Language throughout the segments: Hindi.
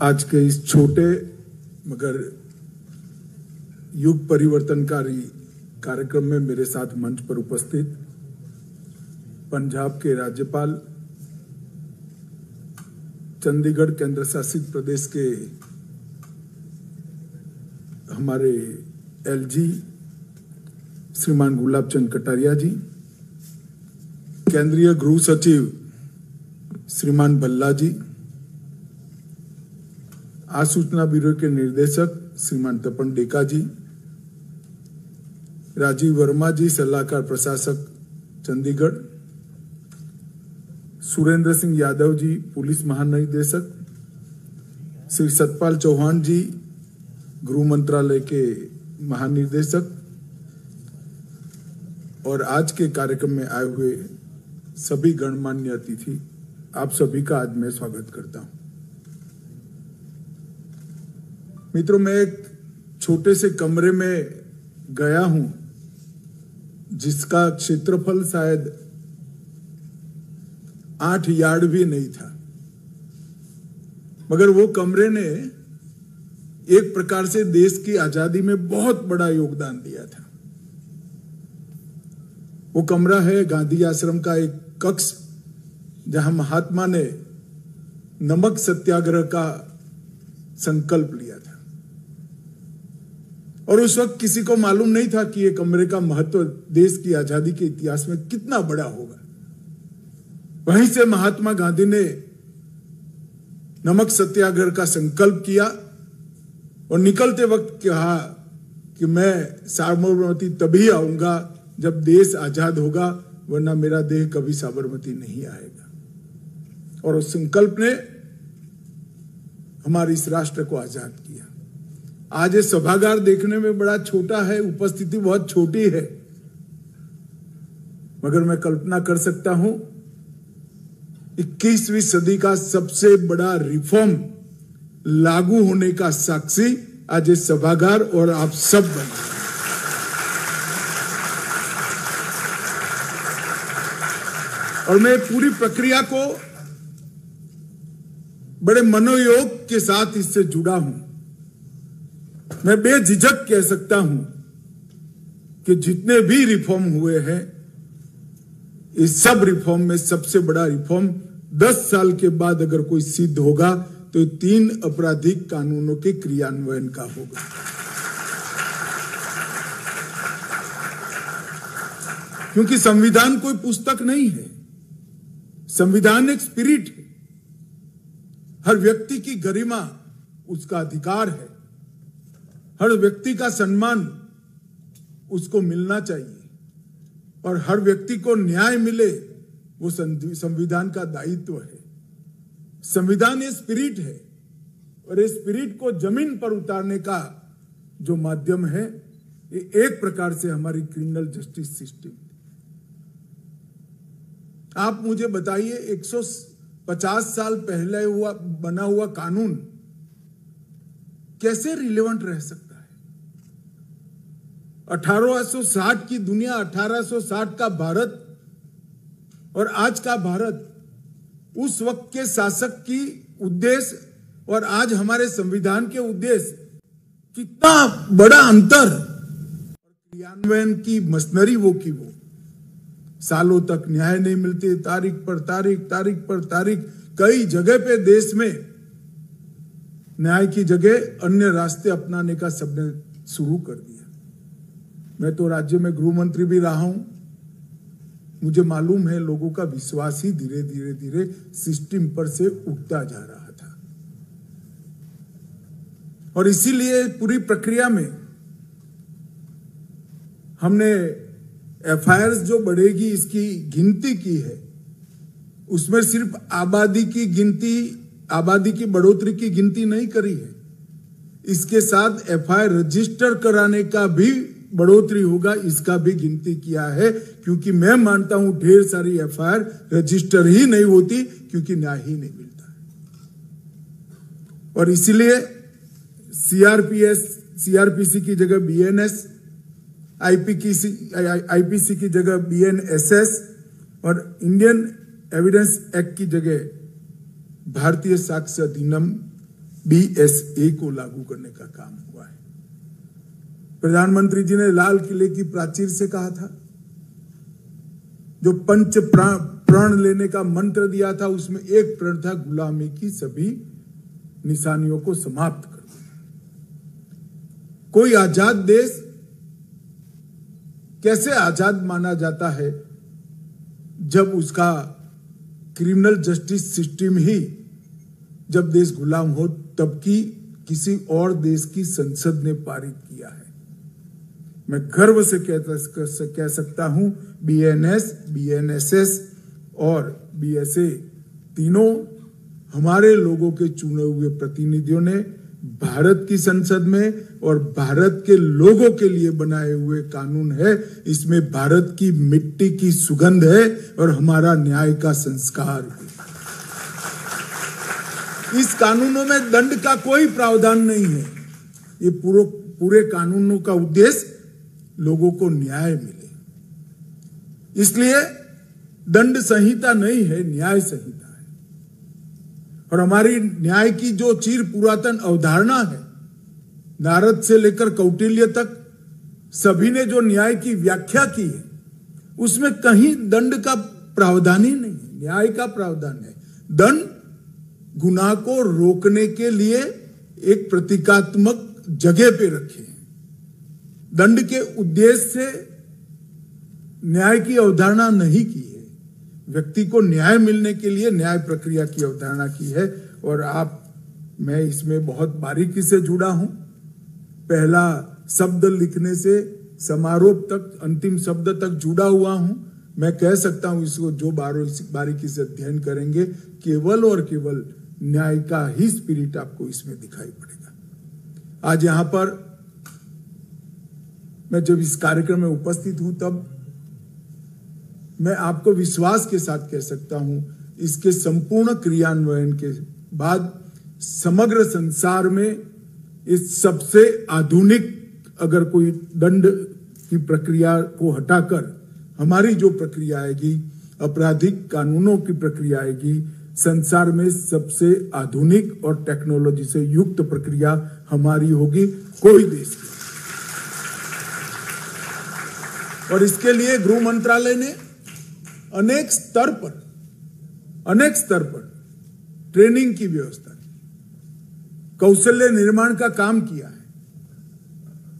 आज के इस छोटे मगर युग परिवर्तनकारी कार्यक्रम में मेरे साथ मंच पर उपस्थित पंजाब के राज्यपाल, चंडीगढ़ केंद्र शासित प्रदेश के हमारे एलजी श्रीमान गुलाब चंद कटारिया जी, केंद्रीय गृह सचिव श्रीमान भल्ला जी, आसूचना ब्यूरो के निर्देशक श्रीमान तपन डेका जी, राजीव वर्मा जी सलाहकार प्रशासक चंडीगढ़, सुरेंद्र सिंह यादव जी पुलिस महानिदेशक, श्री सतपाल चौहान जी गृह मंत्रालय के महानिदेशक और आज के कार्यक्रम में आए हुए सभी गणमान्य अतिथि, आप सभी का आज मैं स्वागत करता हूं। मित्रों, मैं एक छोटे से कमरे में गया हूं जिसका क्षेत्रफल शायद 8 यार्ड भी नहीं था, मगर वो कमरे ने एक प्रकार से देश की आजादी में बहुत बड़ा योगदान दिया था। वो कमरा है गांधी आश्रम का एक कक्ष, जहां महात्मा ने नमक सत्याग्रह का संकल्प लिया था और उस वक्त किसी को मालूम नहीं था कि ये कमरे का महत्व देश की आजादी के इतिहास में कितना बड़ा होगा। वहीं से महात्मा गांधी ने नमक सत्याग्रह का संकल्प किया और निकलते वक्त कहा कि मैं साबरमती तभी आऊंगा जब देश आजाद होगा, वरना मेरा देह कभी साबरमती नहीं आएगा। और उस संकल्प ने हमारे इस राष्ट्र को आजाद किया। आज ये सभागार देखने में बड़ा छोटा है, उपस्थिति बहुत छोटी है, मगर मैं कल्पना कर सकता हूं 21वीं सदी का सबसे बड़ा रिफॉर्म लागू होने का साक्षी आज ये सभागार और आप सब बने। और मैं पूरी प्रक्रिया को बड़े मनोयोग के साथ इससे जुड़ा हूं। मैं बेझिझक कह सकता हूं कि जितने भी रिफॉर्म हुए हैं, इस सब रिफॉर्म में सबसे बड़ा रिफॉर्म 10 साल के बाद अगर कोई सिद्ध होगा तो 3 आपराधिक कानूनों के क्रियान्वयन का होगा। क्योंकि संविधान कोई पुस्तक नहीं है, संविधान एक स्पिरिट है। हर व्यक्ति की गरिमा उसका अधिकार है, हर व्यक्ति का सम्मान उसको मिलना चाहिए और हर व्यक्ति को न्याय मिले, वो संविधान का दायित्व है। संविधान ये स्पिरिट है और इस स्पिरिट को जमीन पर उतारने का जो माध्यम है, ये एक प्रकार से हमारी क्रिमिनल जस्टिस सिस्टम। आप मुझे बताइए 150 साल पहले बना हुआ कानून कैसे रिलेवेंट रह सकता है? 1860 की दुनिया, 1860 का भारत और आज का भारत, उस वक्त के शासक की उद्देश्य और आज हमारे संविधान के उद्देश्य, कितना बड़ा अंतर। क्रियान्वयन की मशीनरी वो की वो, सालों तक न्याय नहीं मिलती, तारीख पर तारीख। कई जगह पे देश में न्याय की जगह अन्य रास्ते अपनाने का सबने शुरू कर दिया। मैं तो राज्य में गृह मंत्री भी रहा हूं, मुझे मालूम है लोगों का विश्वास ही धीरे धीरे सिस्टम पर से उठता जा रहा था। और इसीलिए पूरी प्रक्रिया में हमने एफआईआर जो बढ़ेगी इसकी गिनती की है। उसमें सिर्फ आबादी की बढ़ोतरी की गिनती नहीं करी है, इसके साथ एफआईआर रजिस्टर कराने का भी बढ़ोतरी होगा, इसका भी गिनती किया है। क्योंकि मैं मानता हूं ढेर सारी एफआईआर रजिस्टर ही नहीं होती क्योंकि न्याय ही नहीं मिलता। और इसीलिए सीआरपीसी की जगह बीएनएस, आईपीसी की जगह बीएनएसएस और इंडियन एविडेंस एक्ट की जगह भारतीय साक्ष्य अधिनियम BSA को लागू करने का काम हुआ है। प्रधानमंत्री जी ने लाल किले की प्राचीर से कहा था, जो पंच प्रण लेने का मंत्र दिया था, उसमें एक प्रण था गुलामी की सभी निशानियों को समाप्त कर देना। कोई आजाद देश कैसे आजाद माना जाता है जब उसका क्रिमिनल जस्टिस सिस्टम ही, जब देश गुलाम हो तब की किसी और देश की संसद ने पारित किया है। मैं गर्व से कह सकता हूं, BNS, BNSS और BSA तीनों हमारे लोगों के चुने हुए प्रतिनिधियों ने भारत की संसद में और भारत के लोगों के लिए बनाए हुए कानून है। इसमें भारत की मिट्टी की सुगंध है और हमारा न्याय का संस्कार है। इस कानूनों में दंड का कोई प्रावधान नहीं है। ये पूरे कानूनों का उद्देश्य लोगों को न्याय मिले, इसलिए दंड संहिता नहीं है, न्याय संहिता है। और हमारी न्याय की जो चिर पुरातन अवधारणा है, नारद से लेकर कौटिल्य तक सभी ने जो न्याय की व्याख्या की है, उसमें कहीं दंड का प्रावधान ही नहीं है, न्याय का प्रावधान है। दंड गुनाह को रोकने के लिए एक प्रतीकात्मक जगह पे रखे हैं। दंड के उद्देश्य से न्याय की अवधारणा नहीं की है, व्यक्ति को न्याय मिलने के लिए न्याय प्रक्रिया की अवधारणा की है। और मैं इसमें बहुत बारीकी से जुड़ा हूं। पहला शब्द लिखने से समारोह तक, अंतिम शब्द तक जुड़ा हुआ हूं। मैं कह सकता हूं, इसको जो बारीकी से अध्ययन करेंगे, केवल और केवल न्याय का ही स्पिरिट आपको इसमें दिखाई पड़ेगा। आज यहां पर मैं जब इस कार्यक्रम में उपस्थित हूं, तब मैं आपको विश्वास के साथ कह सकता हूं, इसके संपूर्ण क्रियान्वयन के बाद समग्र संसार में इस सबसे आधुनिक, अगर कोई दंड की प्रक्रिया को हटाकर हमारी जो प्रक्रिया आएगी, आपराधिक कानूनों की प्रक्रिया आएगी, संसार में सबसे आधुनिक और टेक्नोलॉजी से युक्त प्रक्रिया हमारी होगी, कोई देश की। और इसके लिए गृह मंत्रालय ने अनेक स्तर पर ट्रेनिंग की व्यवस्था, कौशल्य निर्माण का काम किया है।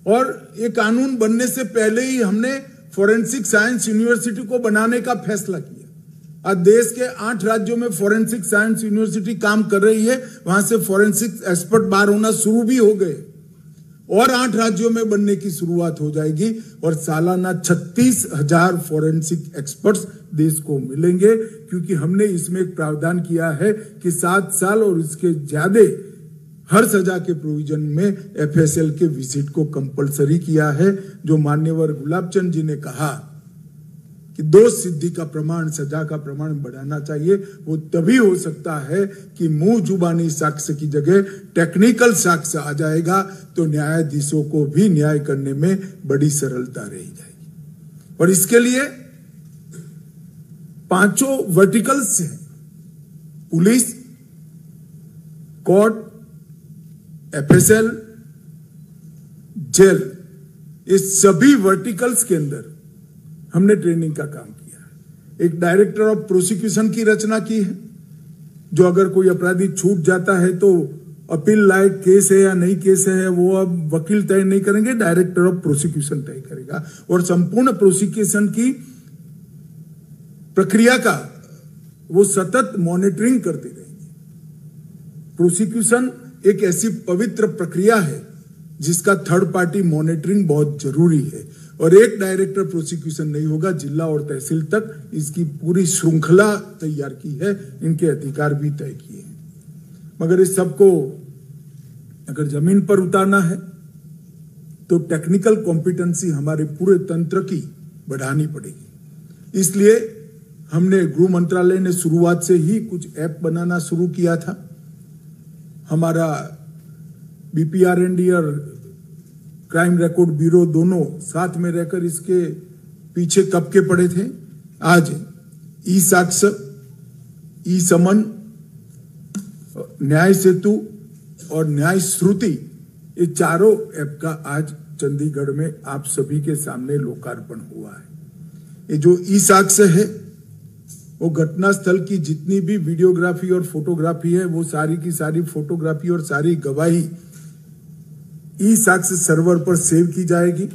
और ये कानून बनने से पहले ही हमने फोरेंसिक साइंस यूनिवर्सिटी को बनाने का फैसला किया। आज देश के 8 राज्यों में फोरेंसिक साइंस यूनिवर्सिटी काम कर रही है। वहां से फोरेंसिक एक्सपर्ट बाहर होना शुरू भी हो गए और 8 राज्यों में बनने की शुरुआत हो जाएगी। और सालाना 36,000 फोरेंसिक एक्सपर्ट्स देश को मिलेंगे, क्योंकि हमने इसमें एक प्रावधान किया है कि 7 साल और इसके ज्यादा हर सजा के प्रोविजन में FSL के विजिट को कंपलसरी किया है। जो मान्यवर गुलाबचंद जी ने कहा कि दोष सिद्धि का प्रमाण, सजा का प्रमाण बढ़ाना चाहिए, वो तभी हो सकता है कि मुंह जुबानी साक्ष्य की जगह टेक्निकल साक्ष्य आ जाएगा, तो न्यायाधीशों को भी न्याय करने में बड़ी सरलता रही जाएगी। और इसके लिए 5 वर्टिकल्स हैं, पुलिस, कोर्ट, FSL, जेल, इस सभी वर्टिकल्स के अंदर हमने ट्रेनिंग का काम किया है। एक डायरेक्टर ऑफ प्रोसिक्यूशन की रचना की है, जो अगर कोई अपराधी छूट जाता है तो अपील लायक केस है या नहीं केस है, वो अब वकील तय नहीं करेंगे, डायरेक्टर ऑफ प्रोसिक्यूशन तय करेगा। और संपूर्ण प्रोसिक्यूशन की प्रक्रिया का वो सतत मॉनिटरिंग करते रहेंगे। प्रोसिक्यूशन एक ऐसी पवित्र प्रक्रिया है जिसका थर्ड पार्टी मॉनिटरिंग बहुत जरूरी है। और एक डायरेक्टर प्रोसिक्यूशन नहीं होगा, जिला और तहसील तक इसकी पूरी श्रृंखला तैयार की है, इनके अधिकार भी तय किए हैं। मगर इस सबको अगर जमीन पर उतारना है तो टेक्निकल कॉम्पिटेंसी हमारे पूरे तंत्र की बढ़ानी पड़ेगी। इसलिए हमने गृह मंत्रालय ने शुरुआत से ही कुछ ऐप बनाना शुरू किया था। हमारा BPRND और क्राइम रिकॉर्ड ब्यूरो दोनों साथ में रहकर इसके पीछे कब के पड़े थे। आज ई-साक्ष्य, ई-समन, न्याय सेतु और न्याय श्रुति, ये चारों ऐप का आज चंडीगढ़ में आप सभी के सामने लोकार्पण हुआ है। ये जो ई साक्ष्य है वो घटना स्थल की जितनी भी वीडियोग्राफी और फोटोग्राफी है वो सारी की सारी फोटोग्राफी और सारी गवाही ई साक्ष्य सर्वर पर सेव की जाएगी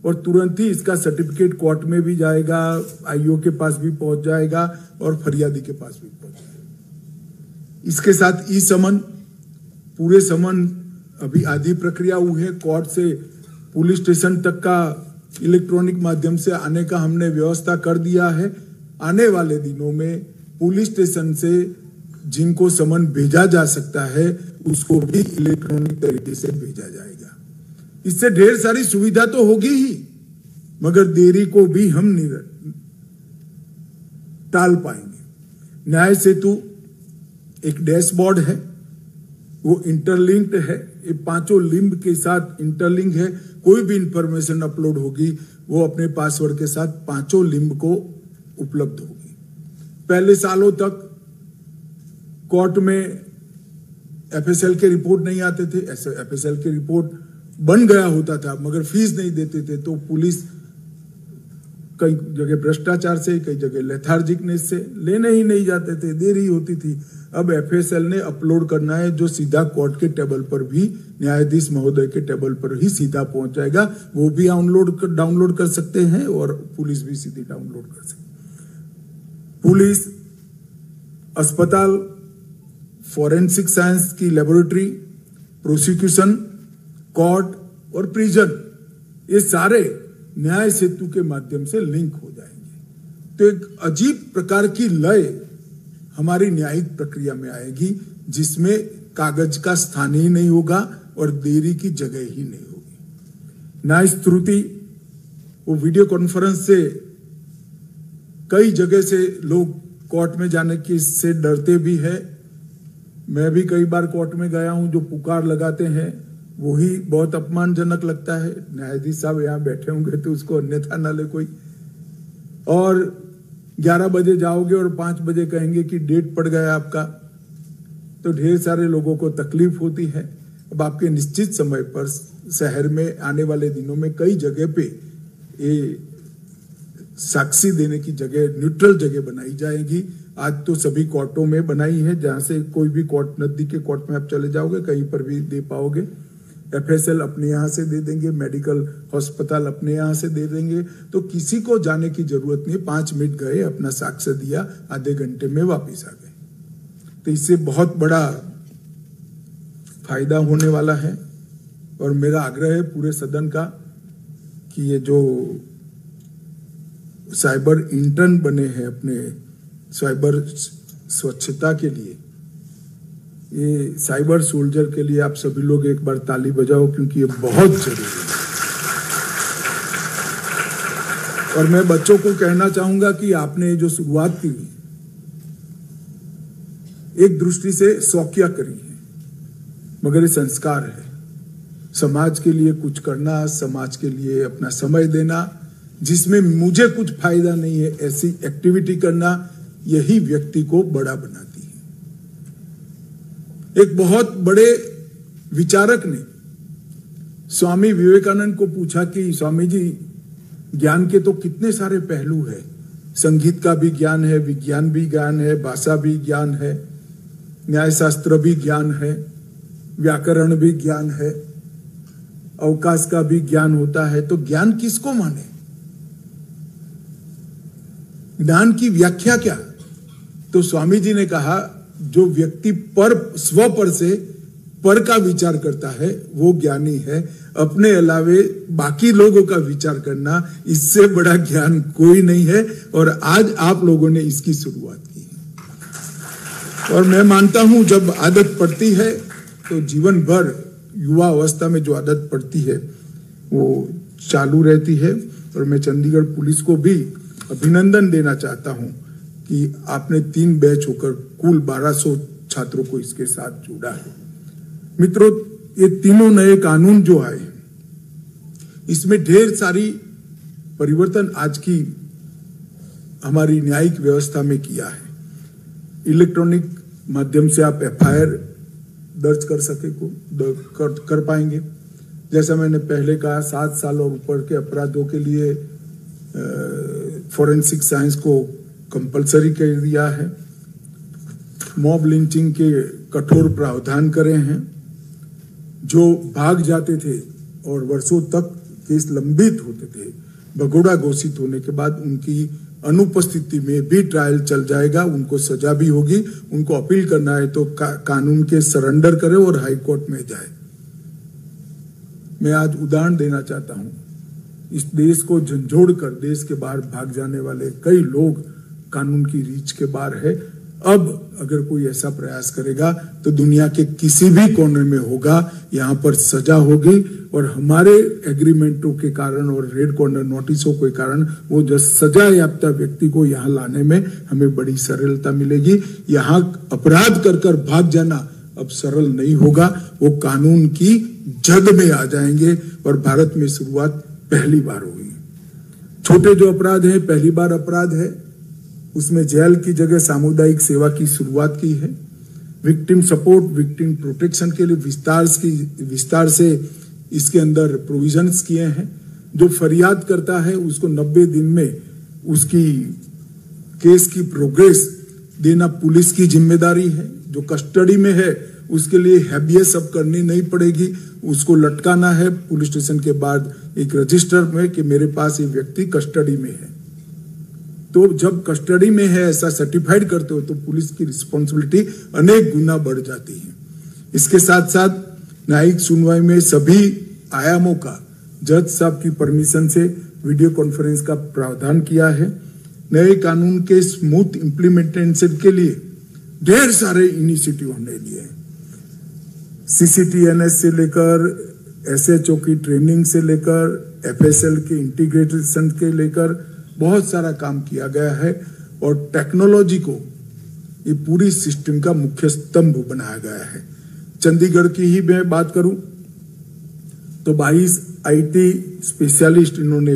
और तुरंत ही इसका सर्टिफिकेट कोर्ट में भी जाएगा, आईओ के पास भी पहुंच जाएगा और फरियादी के पास भी पहुंच जाएगा। इसके साथ ई समन, पूरे समन अभी आधी प्रक्रिया हुई है, कोर्ट से पुलिस स्टेशन तक का इलेक्ट्रॉनिक माध्यम से आने का हमने व्यवस्था कर दिया है। आने वाले दिनों में पुलिस स्टेशन से जिनको समन भेजा जा सकता है उसको भी इलेक्ट्रॉनिक तरीके से भेजा जाएगा। इससे ढेर सारी सुविधा तो होगी ही, मगर देरी को भी हम टाल पाएंगे। न्याय सेतु एक डैशबोर्ड है, वो इंटरलिंक्ड है, ये पांचों लिंक के साथ इंटरलिंक है। कोई भी इंफॉर्मेशन अपलोड होगी वो अपने पासवर्ड के साथ पांचों लिंक को उपलब्ध होगी। पहले सालों तक कोर्ट में एफएसएल के रिपोर्ट नहीं आते थे, एफएसएल के रिपोर्ट बन गया होता था मगर फीस नहीं देते थे, तो पुलिस कई जगह भ्रष्टाचार से, कई जगह लेथार्जिकनेस से लेने ही नहीं जाते थे, देरी होती थी। अब एफएसएल ने अपलोड करना है जो सीधा कोर्ट के टेबल पर भी, न्यायाधीश महोदय के टेबल पर ही सीधा पहुंच जाएगा। वो भी डाउनलोड कर सकते हैं और पुलिस भी सीधी डाउनलोड कर सकते हैं। पुलिस, अस्पताल, फॉरेंसिक साइंस की लेबोरेटरी, प्रोसिक्यूशन, कोर्ट और प्रिजन, ये सारे न्याय सेतु के माध्यम से लिंक हो जाएंगे। तो एक अजीब प्रकार की लय हमारी न्यायिक प्रक्रिया में आएगी जिसमें कागज का स्थान ही नहीं होगा और देरी की जगह ही नहीं होगी। न्याय श्रुति, वो वीडियो कॉन्फ्रेंस से कई जगह से लोग कोर्ट में जाने की से डरते भी है। मैं भी कई बार कोर्ट में गया हूं, जो पुकार लगाते हैं वही बहुत अपमानजनक लगता है। न्यायाधीश साहब यहाँ बैठे होंगे तो उसको अन्यथा ना ले कोई। और 11 बजे जाओगे और 5 बजे कहेंगे कि डेट पड़ गया आपका, तो ढेर सारे लोगों को तकलीफ होती है। अब आपके निश्चित समय पर शहर में आने वाले दिनों में कई जगह पे ये साक्षी देने की जगह, न्यूट्रल जगह बनाई जाएगी। आज तो सभी कोर्टों में बनाई है, जहां से कोई भी कोर्ट, नजदीक के कोर्ट में आप चले जाओगे कहीं पर भी दे पाओगे। एफएसएल अपने यहाँ से दे देंगे, मेडिकल अस्पताल अपने यहाँ से दे देंगे, तो किसी को जाने की जरूरत नहीं। 5 मिनट गए, अपना साक्ष्य दिया, आधे घंटे में वापिस आ गए। तो इससे बहुत बड़ा फायदा होने वाला है। और मेरा आग्रह है पूरे सदन का कि ये जो साइबर इंटर्न बने हैं अपने साइबर स्वच्छता के लिए, ये साइबर सोल्जर के लिए आप सभी लोग एक बार ताली बजाओ, क्योंकि ये बहुत जरूरी है। और मैं बच्चों को कहना चाहूंगा कि आपने जो शुरुआत की एक दृष्टि से शौकिया करी है, मगर ये संस्कार है। समाज के लिए कुछ करना, समाज के लिए अपना समय देना, जिसमें मुझे कुछ फायदा नहीं है, ऐसी एक्टिविटी करना, यही व्यक्ति को बड़ा बनाती है। एक बहुत बड़े विचारक ने स्वामी विवेकानंद को पूछा कि स्वामी जी, ज्ञान के तो कितने सारे पहलू है, संगीत का भी ज्ञान है, विज्ञान भी ज्ञान है, भाषा भी ज्ञान है, न्यायशास्त्र भी ज्ञान है, व्याकरण भी ज्ञान है, अवकाश का भी ज्ञान होता है, तो ज्ञान किसको माने? ज्ञान की व्याख्या क्या? तो स्वामी जी ने कहा, जो व्यक्ति पर, स्व पर से पर का विचार करता है वो ज्ञानी है। अपने अलावे बाकी लोगों का विचार करना, इससे बड़ा ज्ञान कोई नहीं है। और आज आप लोगों ने इसकी शुरुआत की है। और मैं मानता हूं जब आदत पड़ती है तो जीवन भर, युवा अवस्था में जो आदत पड़ती है वो चालू रहती है। और मैं चंडीगढ़ पुलिस को भी अभिनंदन देना चाहता हूं कि आपने 3 बैच होकर कुल 1200 छात्रों को इसके साथ जोड़ा है। मित्रों, ये तीनों नए कानून जो आए, इसमें ढेर सारी परिवर्तन आज की हमारी न्यायिक व्यवस्था में किया है। इलेक्ट्रॉनिक माध्यम से आप एफआईआर दर्ज कर पाएंगे। जैसा मैंने पहले कहा, 7 साल और ऊपर के अपराधों के लिए फोरेंसिक साइंस को कंपलसरी कर दिया है। मॉब लिंचिंग के कठोर प्रावधान करे हैं। जो भाग जाते थे और वर्षों तक केस लंबित होते थे, भगोड़ा घोषित होने के बाद उनकी अनुपस्थिति में भी ट्रायल चल जाएगा, उनको सजा भी होगी। उनको अपील करना है तो कानून के सरेंडर करे और हाई कोर्ट में जाए। मैं आज उदाहरण देना चाहता हूं, इस देश को झंझोड़ कर देश के बाहर भाग जाने वाले कई लोग कानून की रीच के बाहर है। अब अगर कोई ऐसा प्रयास करेगा तो दुनिया के किसी भी कोने में होगा, यहाँ पर सजा होगी। और हमारे एग्रीमेंटों के कारण और रेड कॉर्नर नोटिसों के कारण वो जो सजा याफ्ता व्यक्ति को यहाँ लाने में हमें बड़ी सरलता मिलेगी। यहाँ अपराध कर भाग जाना अब सरल नहीं होगा, वो कानून की जद में आ जाएंगे। और भारत में शुरुआत पहली बार हुई। छोटे जो अपराध है, पहली बार अपराध है, उसमें जेल की जगह सामुदायिक सेवा की शुरुआत की है। विक्टिम सपोर्ट, विक्टिम प्रोटेक्शन के लिए विस्तार से इसके अंदर प्रोविजंस किए हैं। जो फरियाद करता है उसको 90 दिन में उसकी केस की प्रोग्रेस देना पुलिस की जिम्मेदारी है। जो कस्टडी में है उसके लिए हैबियस अब करनी नहीं पड़ेगी, उसको लटकाना है पुलिस स्टेशन के बाद एक रजिस्टर में कि मेरे पास ये व्यक्ति कस्टडी में है। तो जब कस्टडी में है ऐसा सर्टिफाइड करते हो तो पुलिस की रिस्पॉन्सिबिलिटी अनेक गुना बढ़ जाती है। इसके साथ साथ न्यायिक सुनवाई में सभी आयामों का जज साहब की परमिशन से वीडियो कॉन्फ्रेंस का प्रावधान किया है। नए कानून के स्मूथ इम्प्लीमेंटेशन के लिए ढेर सारे इनिशिएटिव हमने लिए। CCTNS से लेकर SHO की ट्रेनिंग से लेकर FSL के इंटीग्रेशन के लेकर बहुत सारा काम किया गया है। और टेक्नोलॉजी को ये पूरी सिस्टम का मुख्य स्तंभ बनाया गया है। चंडीगढ़ की ही मैं बात करूं तो 22 IT स्पेशलिस्ट इन्होंने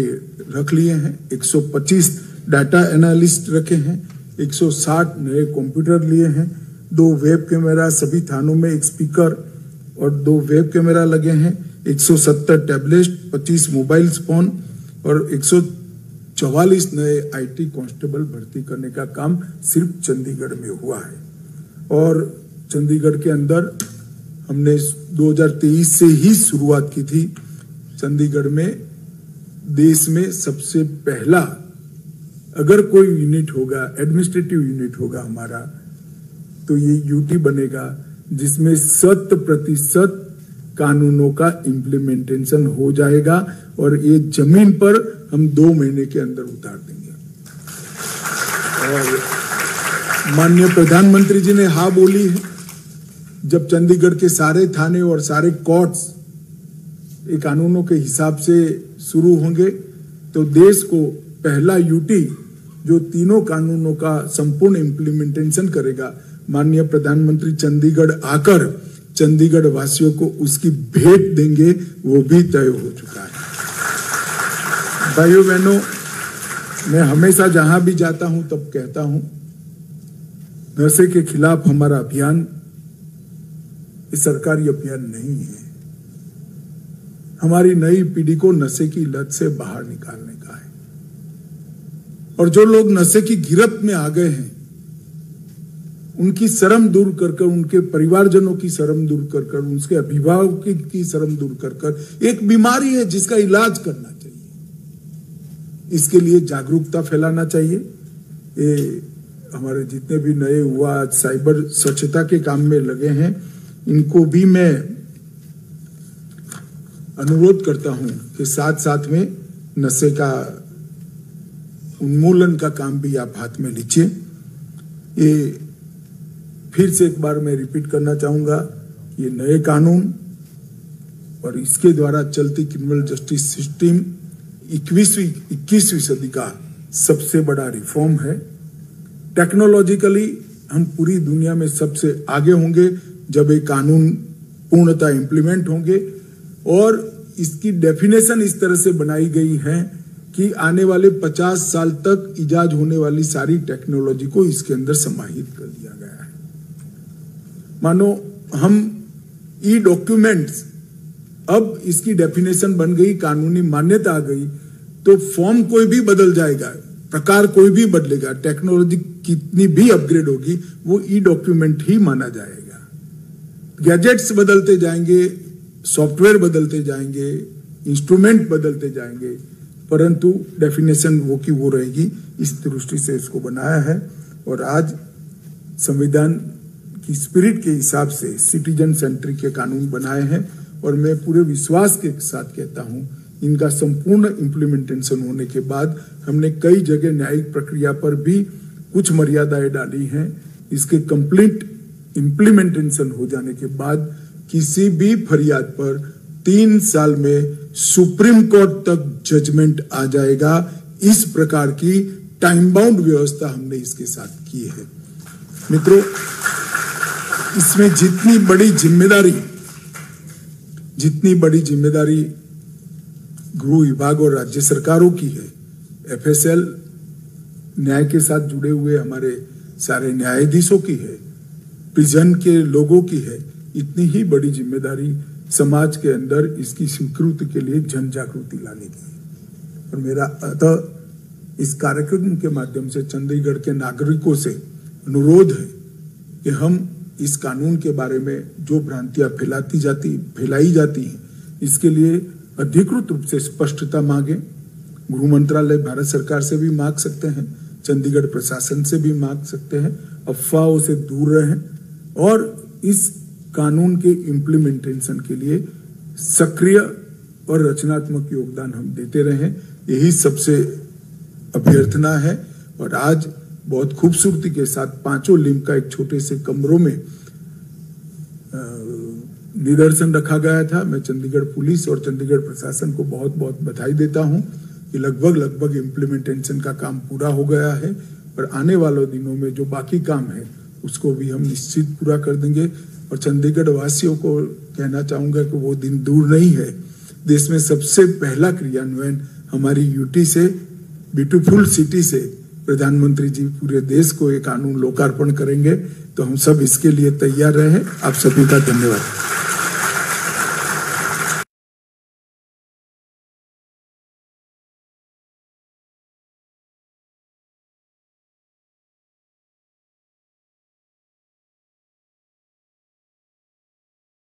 रख लिए हैं, 125 डाटा एनालिस्ट रखे हैं, 160 नए कंप्यूटर लिए हैं, 2 वेब कैमरा, सभी थानों में 1 स्पीकर और 2 वेब कैमरा लगे हैं, 170 टैबलेट, 25 मोबाइल फोन और 144 नए IT कांस्टेबल भर्ती करने का काम सिर्फ चंडीगढ़ में हुआ है। और चंडीगढ़ के अंदर हमने 2023 से ही शुरुआत की थी। चंडीगढ़ में देश में सबसे पहला अगर कोई यूनिट होगा, एडमिनिस्ट्रेटिव यूनिट होगा हमारा, तो ये UT बनेगा जिसमें 100% कानूनों का इम्प्लीमेंटेशन हो जाएगा। और ये जमीन पर हम 2 महीने के अंदर उतार देंगे। और माननीय प्रधानमंत्री जी ने हाँ बोली है। जब चंडीगढ़ के सारे थाने और सारे कोर्ट्स ये कानूनों के हिसाब से शुरू होंगे तो देश को पहला UT जो तीनों कानूनों का संपूर्ण इम्प्लीमेंटेशन करेगा, माननीय प्रधानमंत्री चंडीगढ़ आकर चंडीगढ़ वासियों को उसकी भेंट देंगे, वो भी तय हो चुका है। भाइयों बहनों, मैं हमेशा जहां भी जाता हूं तब कहता हूं, नशे के खिलाफ हमारा अभियान ये सरकारी अभियान नहीं है। हमारी नई पीढ़ी को नशे की लत से बाहर निकालने का है। और जो लोग नशे की गिरफ्त में आ गए हैं उनकी शर्म दूर कर कर, उनके परिवारजनों की शर्म दूर कर कर, उनके अभिभावकों की शर्म दूर कर कर, एक बीमारी है जिसका इलाज करना चाहिए। इसके लिए जागरूकता फैलाना चाहिए। ये हमारे जितने भी नए युवा साइबर स्वच्छता के काम में लगे हैं, इनको भी मैं अनुरोध करता हूं कि साथ साथ में नशे का उन्मूलन का काम भी आप हाथ में लीजिए। ये फिर से एक बार मैं रिपीट करना चाहूंगा, ये नए कानून और इसके द्वारा चलती क्रिमिनल जस्टिस सिस्टम 21वीं सदी का सबसे बड़ा रिफॉर्म है। टेक्नोलॉजिकली हम पूरी दुनिया में सबसे आगे होंगे जब ये कानून पूर्णतः इंप्लीमेंट होंगे। और इसकी डेफिनेशन इस तरह से बनाई गई है कि आने वाले 50 साल तक इजाद होने वाली सारी टेक्नोलॉजी को इसके अंदर समाहित कर दिया गया है। मानो हम ई डॉक्यूमेंट्स, अब इसकी डेफिनेशन बन गई, कानूनी मान्यता आ गई, तो फॉर्म कोई भी बदल जाएगा, प्रकार कोई भी बदलेगा, टेक्नोलॉजी कितनी भी अपग्रेड होगी, वो ई डॉक्यूमेंट ही माना जाएगा। गैजेट्स बदलते जाएंगे, सॉफ्टवेयर बदलते जाएंगे, इंस्ट्रूमेंट बदलते जाएंगे, परंतु डेफिनेशन वो की वो रहेगी। इस दृष्टि से इसको बनाया है और आज संविधान की स्पिरिट के हिसाब से सिटीजन सेंट्रिक के कानून बनाए हैं और मैं पूरे विश्वास के साथ कहता हूं, इनका संपूर्ण इम्प्लीमेंटेशन होने के बाद हमने कई जगह न्यायिक प्रक्रिया पर भी कुछ मर्यादाएं डाली हैं। इसके कंप्लीट इम्प्लीमेंटेशन हो जाने के बाद किसी भी फरियाद पर 3 साल में सुप्रीम कोर्ट तक जजमेंट आ जाएगा। इस प्रकार की टाइम बाउंड व्यवस्था हमने इसके साथ की है। मित्रों, इसमें जितनी बड़ी जिम्मेदारी गृह विभाग और राज्य सरकारों की है, एफएसएल न्याय के साथ जुड़े हुए हमारे सारे न्यायाधीशों की है, प्रिजन के लोगों की है, इतनी ही बड़ी जिम्मेदारी समाज के अंदर इसकी स्वीकृति के लिए जन जागृति लाने की है। और मेरा अतः इस कार्यक्रम के माध्यम से चंडीगढ़ के नागरिकों से अनुरोध है कि हम इस कानून के बारे में जो भ्रांतियां फैलाई जाती हैं, इसके लिए अधिकृत रूप से स्पष्टता मांगे। गृह मंत्रालय भारत सरकार से भी मांग सकते हैं, चंडीगढ़ प्रशासन से भी मांग सकते हैं, अफवाहों से दूर रहें और इस कानून के इम्प्लीमेंटेशन के लिए सक्रिय और रचनात्मक योगदान हम देते रहें, यही सबसे अभ्यर्थना है। और आज बहुत खूबसूरती के साथ 5 लिंब का एक छोटे से कमरों में निदर्शन रखा गया था। मैं चंडीगढ़ पुलिस और चंडीगढ़ प्रशासन को बहुत बहुत बधाई देता हूं कि लगभग इम्प्लीमेंटेशन का काम पूरा हो गया है और आने वाले दिनों में जो बाकी काम है उसको भी हम निश्चित पूरा कर देंगे। और चंडीगढ़ वासियों को कहना चाहूंगा कि वो दिन दूर नहीं है। देश में सबसे पहला क्रियान्वयन हमारी यूटी से, ब्यूटीफुल सिटी से प्रधानमंत्री जी पूरे देश को एक कानून लोकार्पण करेंगे, तो हम सब इसके लिए तैयार रहे। आप सभी का धन्यवाद।